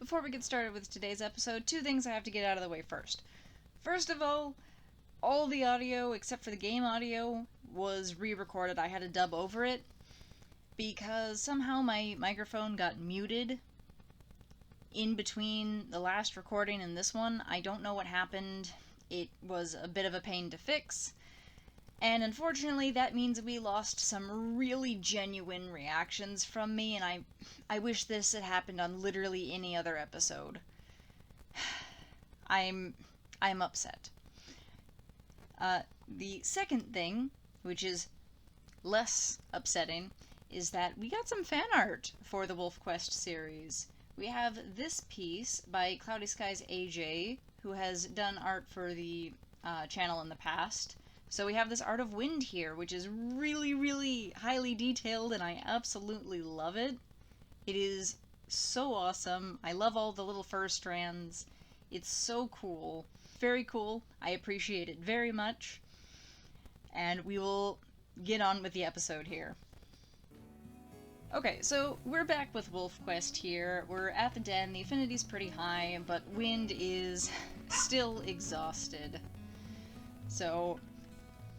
before we get started with today's episode, two things I have to get out of the way first. First of all the audio, except for the game audio, was re-recorded. I had to dub over it, because somehow my microphone got muted in between the last recording and this one. I don't know what happened. It was a bit of a pain to fix. And unfortunately, that means we lost some really genuine reactions from me, and I wish this had happened on literally any other episode. I'm upset. The second thing, which is less upsetting, is that we got some fan art for the WolfQuest series. We have this piece by Cloudy Skies AJ, who has done art for the channel in the past. So we have this Art of Wind here, which is really, really highly detailed, and I absolutely love it. It is so awesome. I love all the little fur strands. It's so cool. Very cool. I appreciate it very much. And we will get on with the episode here. Okay, so we're back with WolfQuest here. We're at the den. The affinity's pretty high, but Wind is still exhausted. So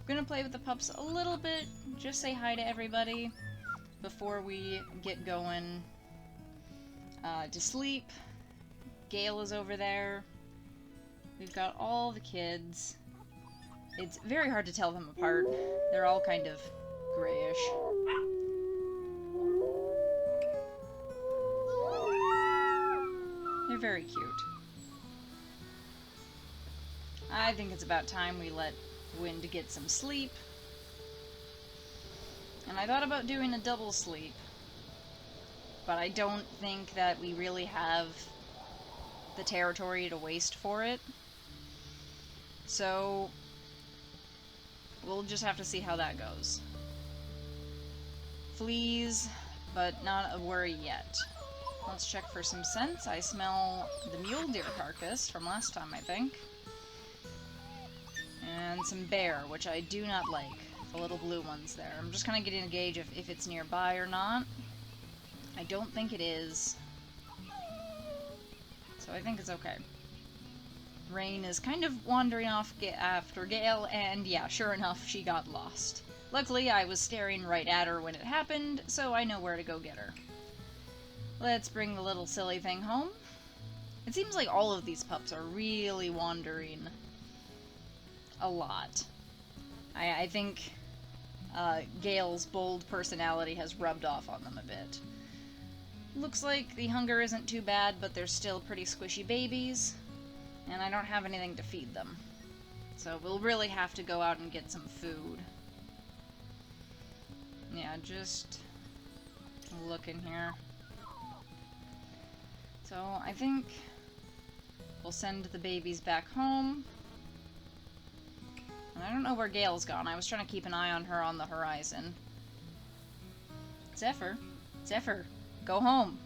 I'm gonna play with the pups a little bit, just say hi to everybody before we get going to sleep. Gale is over there. We've got all the kids. It's very hard to tell them apart. They're all kind of grayish. They're very cute. I think it's about time we let Wind to get some sleep. And I thought about doing a double sleep, but I don't think that we really have the territory to waste for it. So we'll just have to see how that goes. Fleas, but not a worry yet. Let's check for some scents. I smell the mule deer carcass from last time, I think. And some bear, which I do not like. The little blue ones there. I'm just kind of getting a gauge if it's nearby or not. I don't think it is. So I think it's okay. Rain is kind of wandering off after Gale, and yeah, sure enough, she got lost. Luckily, I was staring right at her when it happened, so I know where to go get her. Let's bring the little silly thing home. It seems like all of these pups are really wandering a lot. I think Gale's bold personality has rubbed off on them a bit. Looks like the hunger isn't too bad, but they're still pretty squishy babies, and I don't have anything to feed them. So we'll really have to go out and get some food. Yeah, just look in here. So I think we'll send the babies back home. And I don't know where Gale's gone. I was trying to keep an eye on her on the horizon. Zephyr? Zephyr, go home.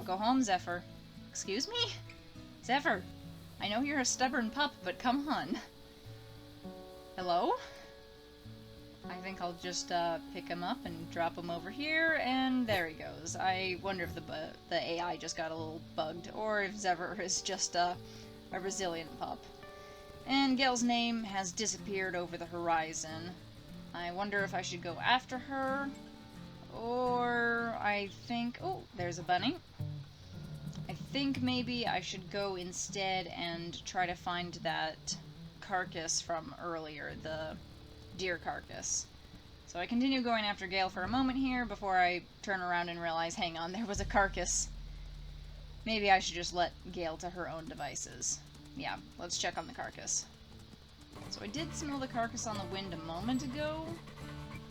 Go home, Zephyr. Excuse me? Zephyr, I know you're a stubborn pup, but come on. Hello? I think I'll just pick him up and drop him over here, and there he goes. I wonder if the AI just got a little bugged, or if Zephyr is just a resilient pup. And Gale's name has disappeared over the horizon. I wonder if I should go after her, or I think... oh, there's a bunny. I think maybe I should go instead and try to find that carcass from earlier, the deer carcass. So I continue going after Gale for a moment here before I turn around and realize, hang on, there was a carcass. Maybe I should just let Gale to her own devices. Yeah, let's check on the carcass. So I did smell the carcass on the wind a moment ago,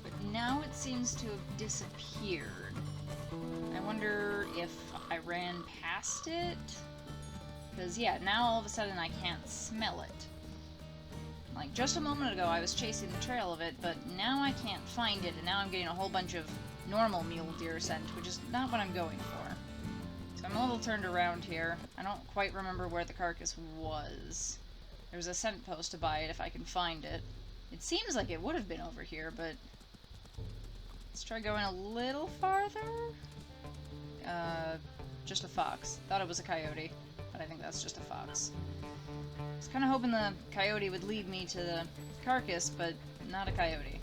but now it seems to have disappeared. I wonder if I ran past it? Because, yeah, now all of a sudden I can't smell it. Like, just a moment ago I was chasing the trail of it, but now I can't find it, and now I'm getting a whole bunch of normal mule deer scent, which is not what I'm going for. So I'm a little turned around here. I don't quite remember where the carcass was. There's a scent post to buy it if I can find it. It seems like it would have been over here, but let's try going a little farther. just a fox. Thought it was a coyote, but I think that's just a fox. I was kind of hoping the coyote would lead me to the carcass, but not a coyote.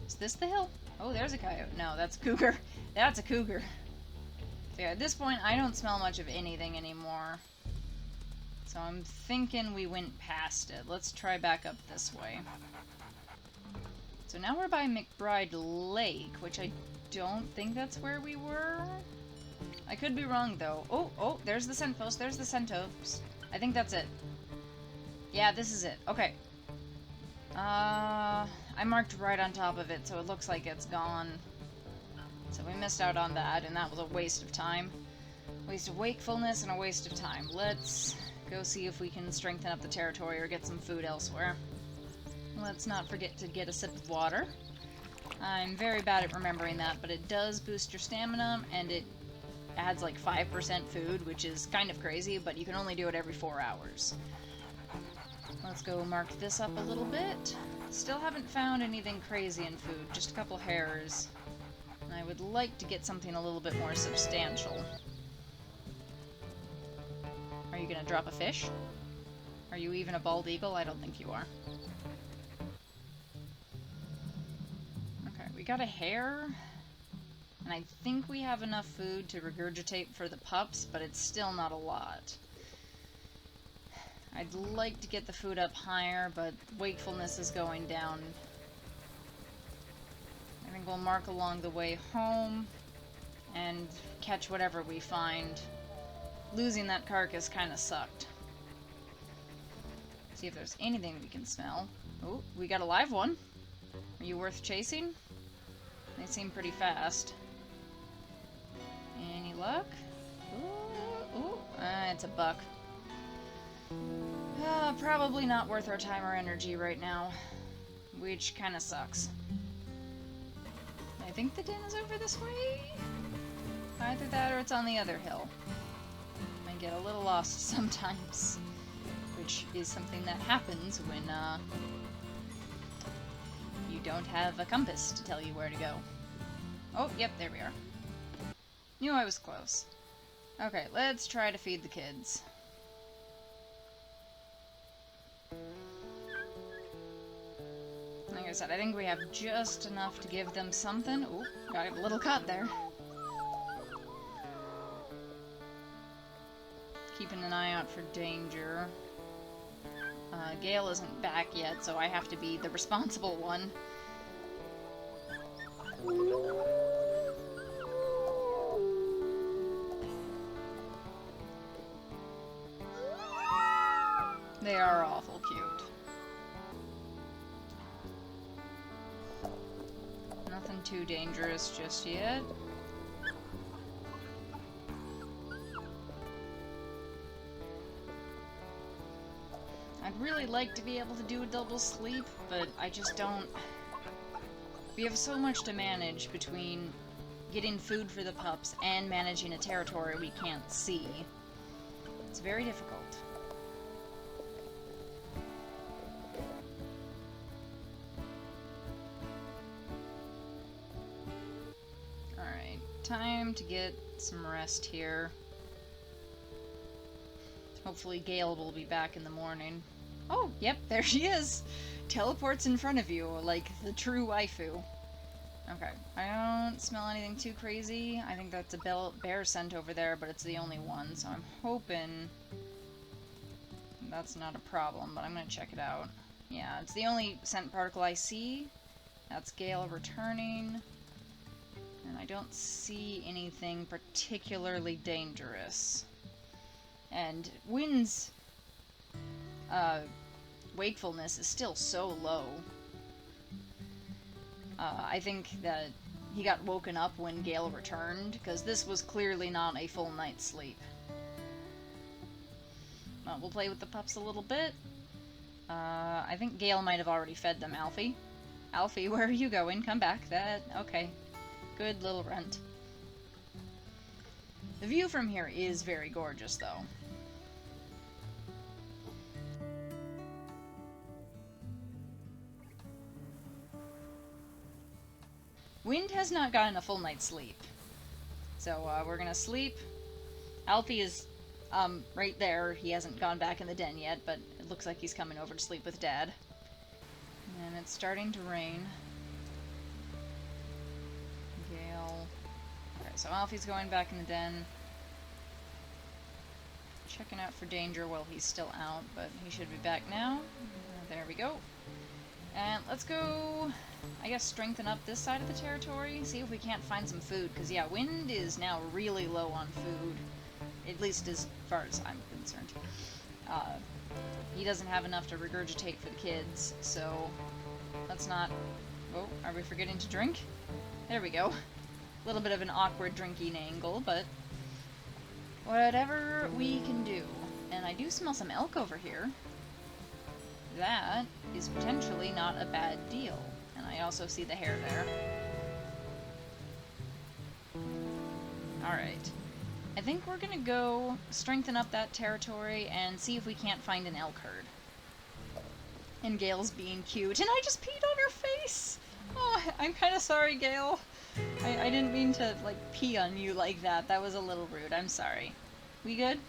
Is this the hill? Oh, there's a coyote. No, that's a cougar. That's a cougar. So yeah, at this point, I don't smell much of anything anymore. So I'm thinking we went past it. Let's try back up this way. So now we're by McBride Lake, which I don't think that's where we were. I could be wrong, though. Oh, there's the scent post. There's the scent post. I think that's it. Yeah, this is it. Okay. I marked right on top of it, so it looks like it's gone. So we missed out on that, and that was a waste of time. Waste of wakefulness and a waste of time. Let's go see if we can strengthen up the territory or get some food elsewhere. Let's not forget to get a sip of water. I'm very bad at remembering that, but it does boost your stamina, and it adds like 5% food, which is kind of crazy, but you can only do it every 4 hours. Let's go mark this up a little bit. Still haven't found anything crazy in food, just a couple hares. And I would like to get something a little bit more substantial. Are you gonna drop a fish? Are you even a bald eagle? I don't think you are. Okay, we got a hare. And I think we have enough food to regurgitate for the pups, but it's still not a lot. I'd like to get the food up higher, but wakefulness is going down. I think we'll mark along the way home and catch whatever we find. Losing that carcass kind of sucked. See if there's anything we can smell. Oh, we got a live one. Are you worth chasing? They seem pretty fast. Any luck? Ooh, it's a buck. Probably not worth our time or energy right now, which kind of sucks. I think the den is over this way? Either that or it's on the other hill. I get a little lost sometimes, which is something that happens when you don't have a compass to tell you where to go. Oh, yep, there we are. Knew I was close. Okay, let's try to feed the kids. Like I said, I think we have just enough to give them something. Ooh, got a little cut there. Keeping an eye out for danger. Gale isn't back yet, so I have to be the responsible one. They are awful cute. Nothing too dangerous just yet. I'd really like to be able to do a double sleep, but I just don't. We have so much to manage between getting food for the pups and managing a territory we can't see. It's very difficult. Alright, time to get some rest here. Hopefully Gale will be back in the morning. Oh, yep, there she is! Teleports in front of you, like the true waifu. Okay, I don't smell anything too crazy. I think that's a bear scent over there, but it's the only one, so I'm hoping that's not a problem, but I'm gonna check it out. Yeah, it's the only scent particle I see. That's Gale returning. And I don't see anything particularly dangerous. And Wynn's wakefulness is still so low. I think that he got woken up when Gale returned, because this was clearly not a full night's sleep. We'll play with the pups a little bit. I think Gale might have already fed them. Alfie? Alfie, where are you going? Come back. Okay. Good little runt. The view from here is very gorgeous, though. Wind has not gotten a full night's sleep. So, we're gonna sleep, Alfie is, right there. He hasn't gone back in the den yet, but it looks like he's coming over to sleep with Dad. And it's starting to rain. Gale. Alright, so Alfie's going back in the den. Checking out for danger while he's still out, but he should be back now. There we go. And let's go, I guess, strengthen up this side of the territory, see if we can't find some food, because yeah, Wind is now really low on food, at least as far as I'm concerned. He doesn't have enough to regurgitate for the kids, so let's not... Oh, are we forgetting to drink? There we go. A little bit of an awkward drinking angle, but whatever we can do. And I do smell some elk over here. That is potentially not a bad deal. And I also see the hare there. Alright. I think we're gonna go strengthen up that territory and see if we can't find an elk herd. And Gale's being cute. And I just peed on her face! Oh, I'm kinda sorry, Gale. I didn't mean to, like, pee on you like that. That was a little rude. I'm sorry. We good?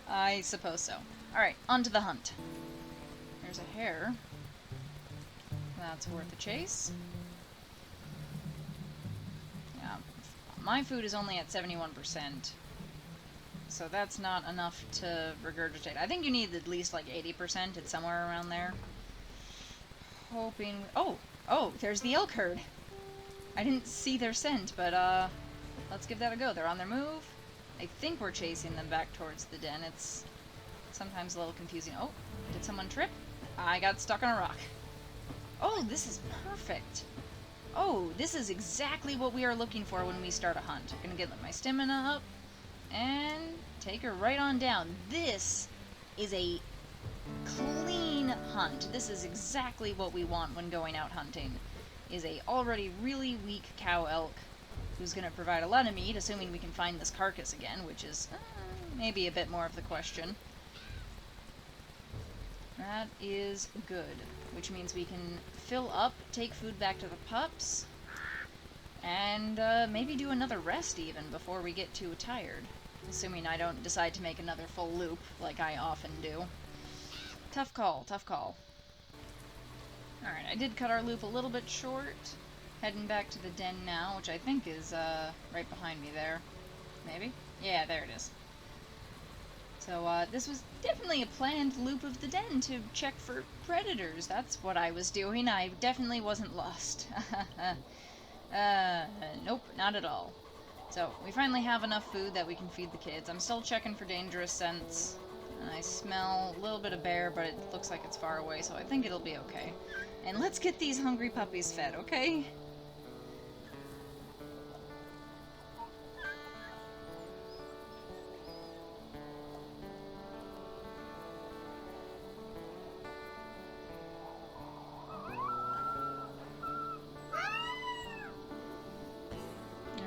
I suppose so. Alright, on to the hunt. There's a hare. That's worth a chase. Yeah, my food is only at 71%. So that's not enough to regurgitate. I think you need at least like 80%. It's somewhere around there. Hoping... Oh! Oh, there's the elk herd! I didn't see their scent, but let's give that a go. They're on their move. I think we're chasing them back towards the den. It's sometimes a little confusing. Oh, did someone trip? I got stuck on a rock. Oh, this is perfect. Oh, this is exactly what we are looking for when we start a hunt. I'm gonna get my stamina up and take her right on down. This is a clean hunt. This is exactly what we want when going out hunting. Is a already really weak cow elk who's going to provide a lot of meat, assuming we can find this carcass again, which is maybe a bit more of the question. That is good, which means we can fill up, take food back to the pups, and maybe do another rest even before we get too tired, assuming I don't decide to make another full loop like I often do. Tough call, tough call. Alright, I did cut our loop a little bit short. Heading back to the den now, which I think is right behind me there. Maybe? Yeah, there it is. So this was definitely a planned loop of the den to check for predators. That's what I was doing. I definitely wasn't lost. Nope, not at all. So, we finally have enough food that we can feed the kids. I'm still checking for dangerous scents. And I smell a little bit of bear, but it looks like it's far away, so I think it'll be okay. And let's get these hungry puppies fed, okay?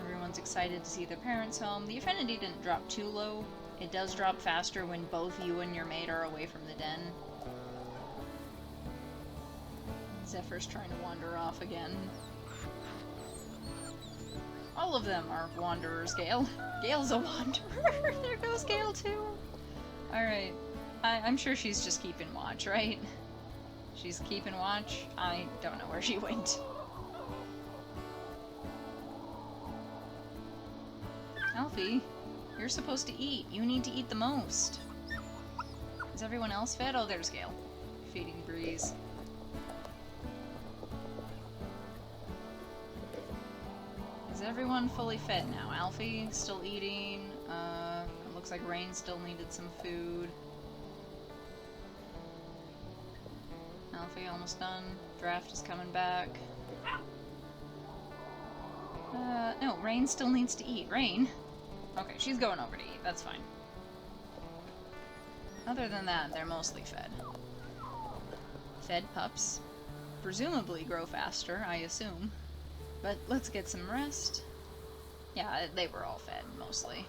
Everyone's excited to see their parents home. The affinity didn't drop too low. It does drop faster when both you and your mate are away from the den. Zephyr's trying to wander off again. All of them are wanderers, Gale. Gale's a wanderer! There goes Gale, too! Alright. I'm sure she's just keeping watch, right? She's keeping watch? I don't know where she went. Alfie, you're supposed to eat. You need to eat the most. Is everyone else fed? Oh, there's Gale. Feeding Breeze. Is everyone fully fed now? Alfie still eating. It looks like Rain still needed some food. Alfie almost done. Draft is coming back. No, Rain still needs to eat. Rain? Okay, she's going over to eat. That's fine. Other than that, they're mostly fed. Fed pups. Presumably grow faster, I assume. But let's get some rest. Yeah, they were all fed, mostly.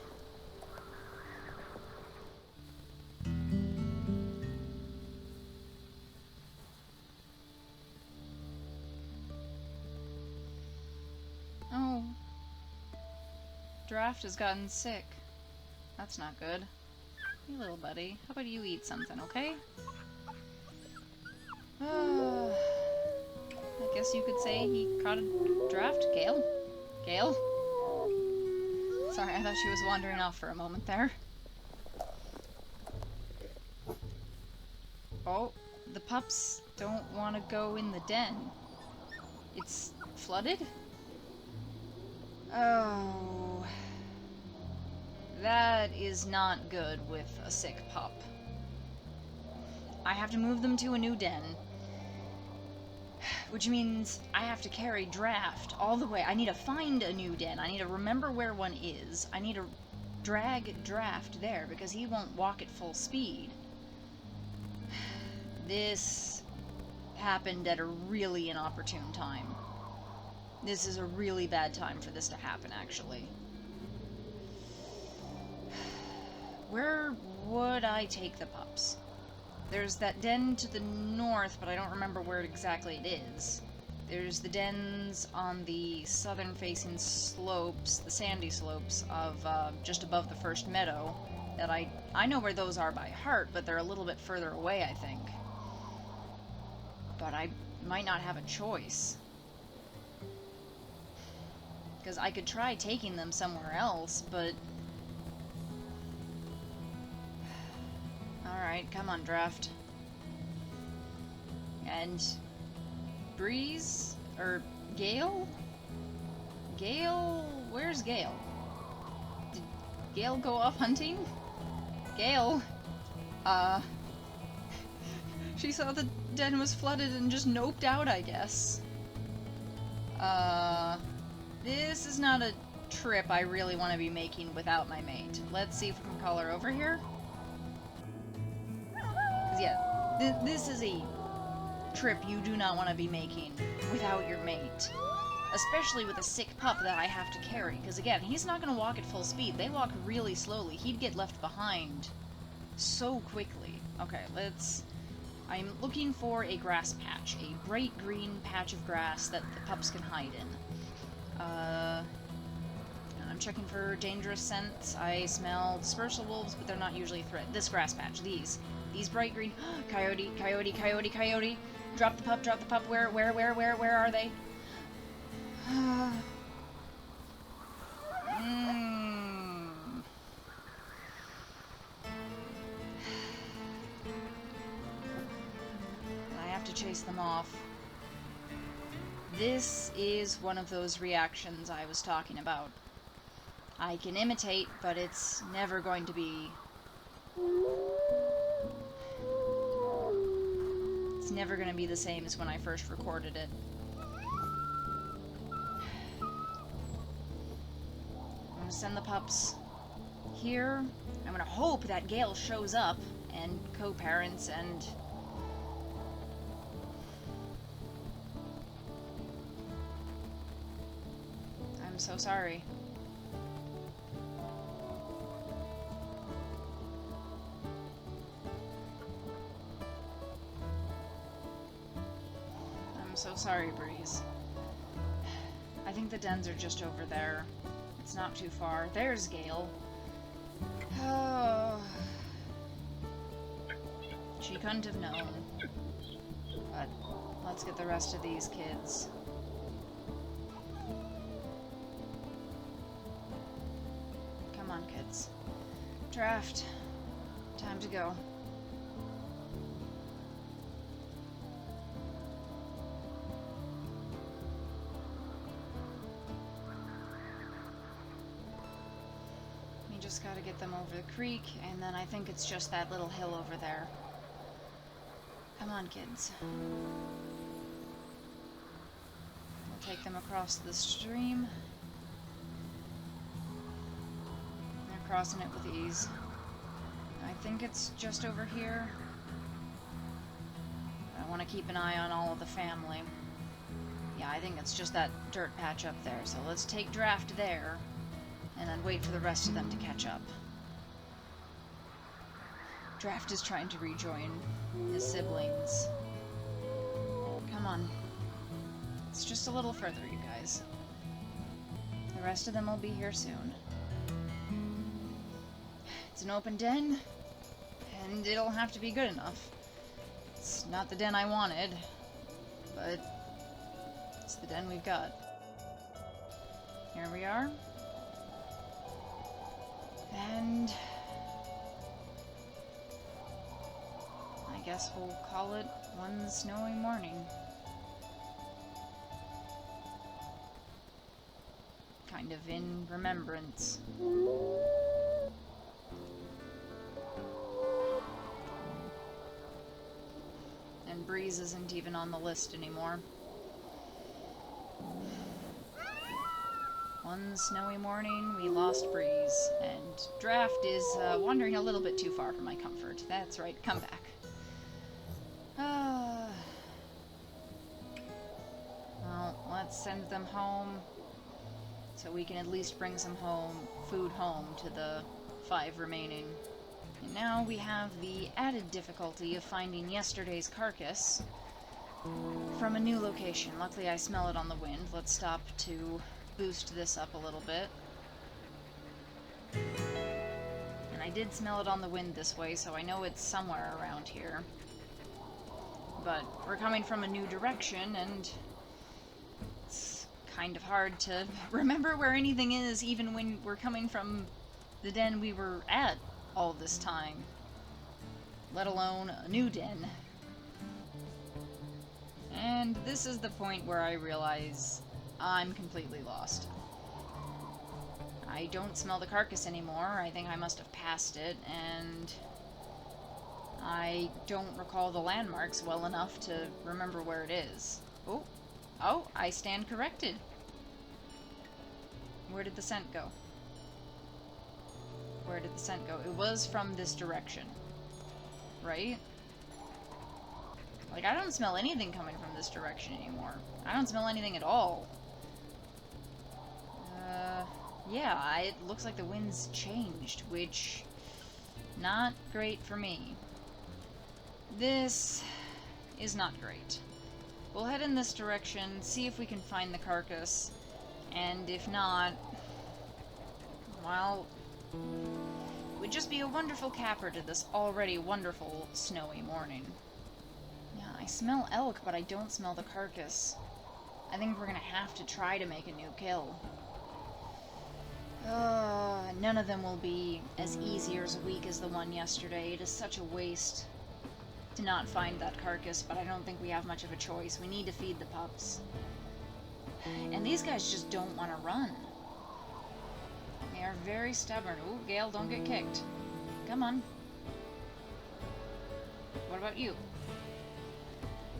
Draft has gotten sick. That's not good. Hey, little buddy. How about you eat something, okay? I guess you could say he caught a draft. Gale? Gale? Sorry, I thought she was wandering off for a moment there. Oh, the pups don't want to go in the den. It's flooded? Oh... That is not good with a sick pup. I have to move them to a new den. Which means I have to carry Draft all the way. I need to find a new den. I need to remember where one is. I need to drag Draft there because he won't walk at full speed. This happened at a really inopportune time. This is a really bad time for this to happen, actually. Where would I take the pups? There's that den to the north, but I don't remember where exactly it is. There's the dens on the southern-facing slopes, the sandy slopes of just above the first meadow. That I know where those are by heart, but they're a little bit further away, I think. But I might not have a choice. Because I could try taking them somewhere else, but... Alright, come on, Draft. And... Breeze? Or Gale? Gale? Where's Gale? Did Gale go off hunting? Gale? She saw the den was flooded and just noped out, I guess. This is not a trip I really want to be making without my mate. Let's see if we can call her over here. 'Cause yeah, this is a trip you do not want to be making without your mate. Especially with a sick pup that I have to carry. Because again, he's not going to walk at full speed. They walk really slowly. He'd get left behind so quickly. Okay, let's... I'm looking for a grass patch. A bright green patch of grass that the pups can hide in. I'm checking for dangerous scents. I smell dispersal wolves, but they're not usually a threat. This grass patch. These bright green... Coyote, coyote, coyote, coyote. Drop the pup, drop the pup. Where are they? I have to chase them off. This is one of those reactions I was talking about. I can imitate, but it's never going to be... It's never going to be the same as when I first recorded it. I'm going to send the pups here. I'm going to hope that Gale shows up, and co-parents, and... I'm so sorry. I'm so sorry, Breeze. I think the dens are just over there. It's not too far. There's Gale. Oh. She couldn't have known. But let's get the rest of these kids. Come on, kids. Draft. Time to go. Just gotta get them over the creek, and then I think it's just that little hill over there. Come on, kids. We'll take them across the stream. They're crossing it with ease. I think it's just over here. I want to keep an eye on all of the family. Yeah, I think it's just that dirt patch up there, so let's take Draft there. And then wait for the rest of them to catch up. Draft is trying to rejoin his siblings. Come on. It's just a little further, you guys. The rest of them will be here soon. It's an open den, and it'll have to be good enough. It's not the den I wanted, but it's the den we've got. Here we are. And I guess we'll call it one snowy morning. Kind of in remembrance. And Breeze isn't even on the list anymore. One snowy morning, we lost Breeze, and Draft is wandering a little bit too far for my comfort. That's right, come back. Well, let's send them home, so we can at least bring some food home to the 5 remaining. And now we have the added difficulty of finding yesterday's carcass from a new location. Luckily I smell it on the wind. Let's stop to boost this up a little bit. And I did smell it on the wind this way, so I know it's somewhere around here. But we're coming from a new direction, and it's kind of hard to remember where anything is, even when we're coming from the den we were at all this time. Let alone a new den. And this is the point where I realize I'm completely lost. I don't smell the carcass anymore. I think I must have passed it, and I don't recall the landmarks well enough to remember where it is. Oh, I stand corrected. Where did the scent go? Where did the scent go? It was from this direction, right? Like, I don't smell anything coming from this direction anymore. I don't smell anything at all. Yeah, it looks like the wind's changed, which, not great for me. This is not great. We'll head in this direction, see if we can find the carcass, and if not, well, it would just be a wonderful capper to this already wonderful snowy morning. Yeah, I smell elk, but I don't smell the carcass. I think we're gonna have to try to make a new kill. None of them will be as easy or as weak as the one yesterday. It is such a waste to not find that carcass, but I don't think we have much of a choice. We need to feed the pups. And these guys just don't want to run. They are very stubborn. Ooh, Gale, don't get kicked. Come on. What about you?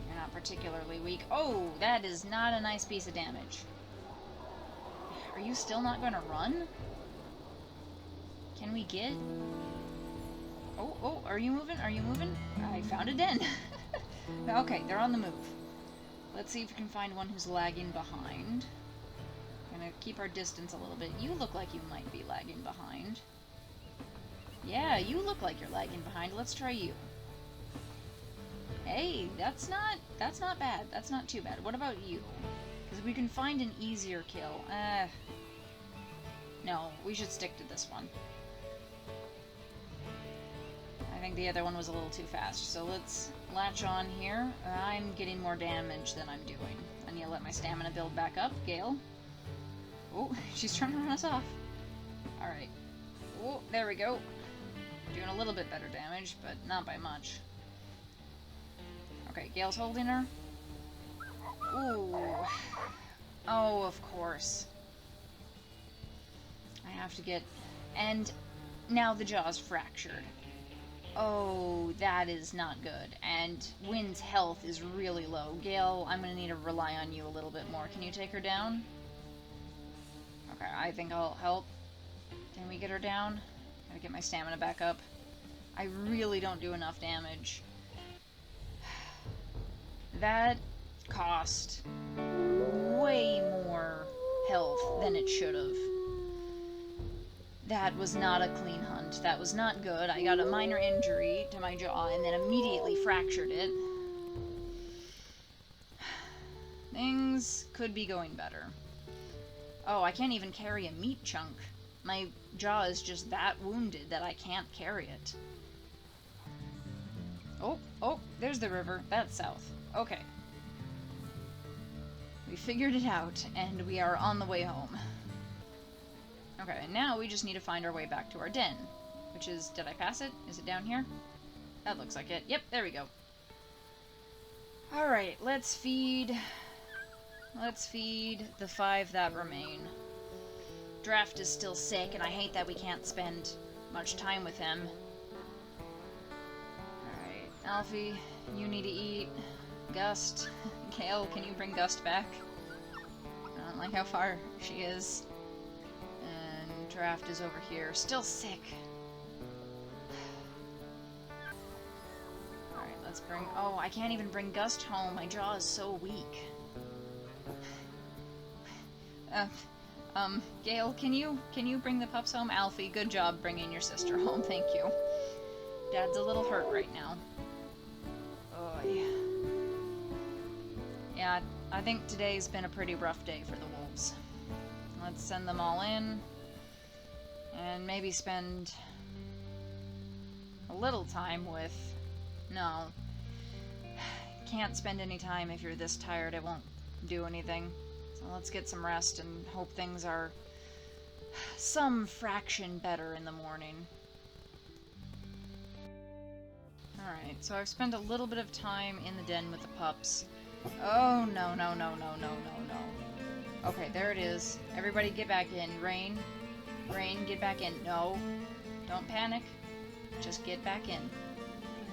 You're not particularly weak. Oh, that is not a nice piece of damage. Are you still not going to run? Can we get... Oh, are you moving? Are you moving? I found a den. Okay, they're on the move. Let's see if we can find one who's lagging behind. Gonna keep our distance a little bit. You look like you might be lagging behind. Yeah, you look like you're lagging behind. Let's try you. Hey, that's not bad. That's not too bad. What about you? Because we can find an easier kill. No, we should stick to this one. I think the other one was a little too fast, so let's latch on here. I'm getting more damage than I'm doing. I need to let my stamina build back up. Gale. Oh, she's trying to run us off. Alright. Oh, there we go. Doing a little bit better damage, but not by much. Okay, Gale's holding her. Ooh. Oh, of course. I have to get... And now the jaw's fractured. Oh, that is not good. And Wynn's health is really low. Gale, I'm going to need to rely on you a little bit more. Can you take her down? Okay, I think I'll help. Can we get her down? Gotta get my stamina back up. I really don't do enough damage. That cost way more health than it should have. That was not a clean hunt. That was not good. I got a minor injury to my jaw and then immediately fractured it. Things could be going better. Oh, I can't even carry a meat chunk. My jaw is just that wounded that I can't carry it. Oh, there's the river. That's south. Okay. We figured it out, and we are on the way home. Okay, and now we just need to find our way back to our den. Which is... Did I pass it? Is it down here? That looks like it. Yep, there we go. Alright, let's feed the 5 that remain. Draft is still sick, and I hate that we can't spend much time with him. Alright, Alfie, you need to eat. Gust. Kale, can you bring Gust back? I don't like how far she is. And Draft is over here, still sick. Alright, let's bring... Oh, I can't even bring Gust home. My jaw is so weak. Gail, can you bring the pups home? Alfie, good job bringing your sister home, thank you. Dad's a little hurt right now. Oy. Yeah, I think today's been a pretty rough day for the wolves. Let's send them all in, and maybe spend a little time with... No. Can't spend any time if you're this tired, it won't do anything. So let's get some rest and hope things are some fraction better in the morning. Alright, so I've spent a little bit of time in the den with the pups. Oh, no. Okay, there it is. Everybody get back in. Rain, get back in. No, don't panic. Just get back in.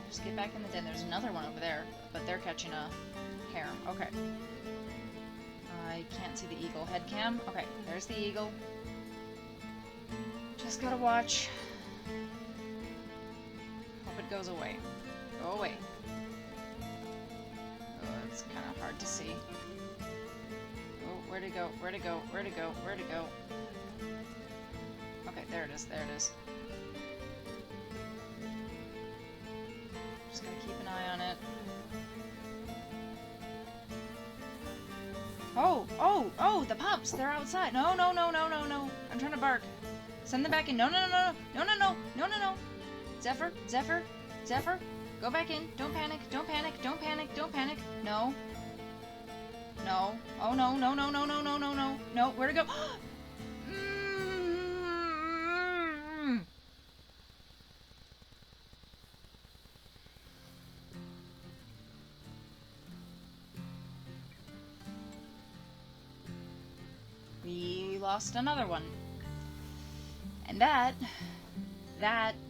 Just get back in the den. There's another one over there, but they're catching a hare. Okay. I can't see the eagle head cam. Okay, there's the eagle. Just gotta watch. Hope it goes away. Go away. Oh, it's kind of hard to see. Oh, where'd it go? Where'd it go? Where'd it go? Where'd it go? Okay, there it is. There it is. Just gotta keep an eye on it. Oh, the pups! They're outside! No. I'm trying to bark. Send them back in. No. Zephyr, go back in. Don't panic. No. Oh, no. No, where to go? We lost another one. And that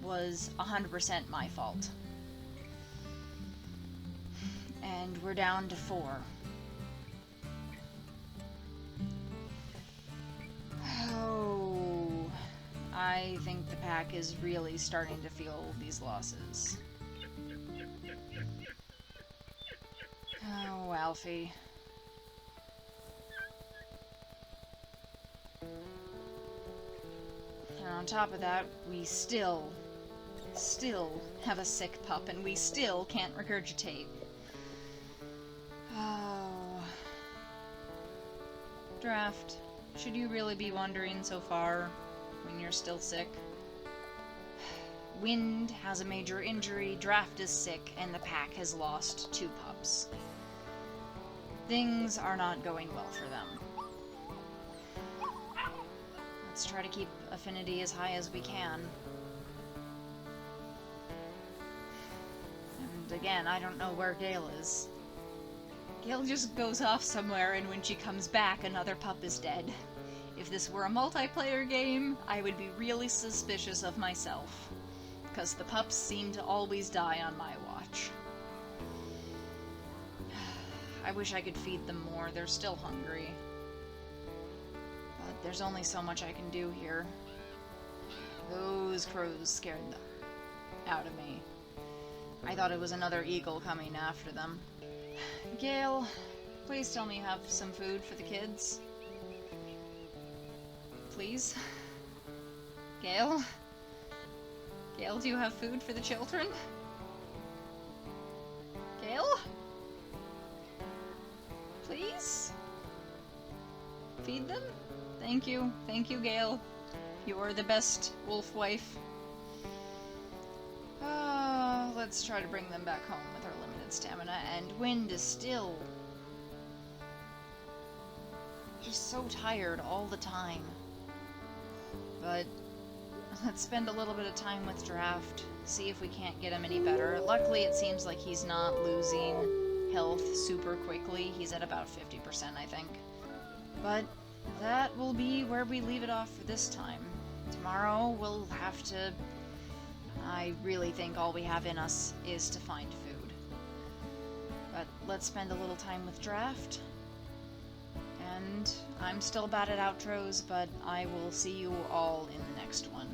was 100% my fault. And we're down to 4. Oh, I think the pack is really starting to feel these losses. Oh, Alfie. And on top of that, we still have a sick pup, and we still can't regurgitate. Oh. Draft, should you really be wandering so far when you're still sick? Wind has a major injury, Draft is sick, and the pack has lost 2 pups. Things are not going well for them. Let's try to keep affinity as high as we can. And again, I don't know where Gale is. Gale just goes off somewhere, and when she comes back, another pup is dead. If this were a multiplayer game, I would be really suspicious of myself, because the pups seem to always die on my watch. I wish I could feed them more. They're still hungry. But there's only so much I can do here. Those crows scared the out of me. I thought it was another eagle coming after them. Gale, please tell me you have some food for the kids. Please? Gale? Gale, do you have food for the children? Gale? Please? Feed them? Thank you, Gale. You're the best wolf wife. Let's try to bring them back home with our limited stamina, and wind is still just so tired all the time. But let's spend a little bit of time with Draft, see if we can't get him any better. Luckily, it seems like he's not losing health super quickly. He's at about 50%, I think. But that will be where we leave it off for this time. Tomorrow, we'll have to... I really think all we have in us is to find food. But let's spend a little time with Draft. And I'm still bad at outros, but I will see you all in the next one.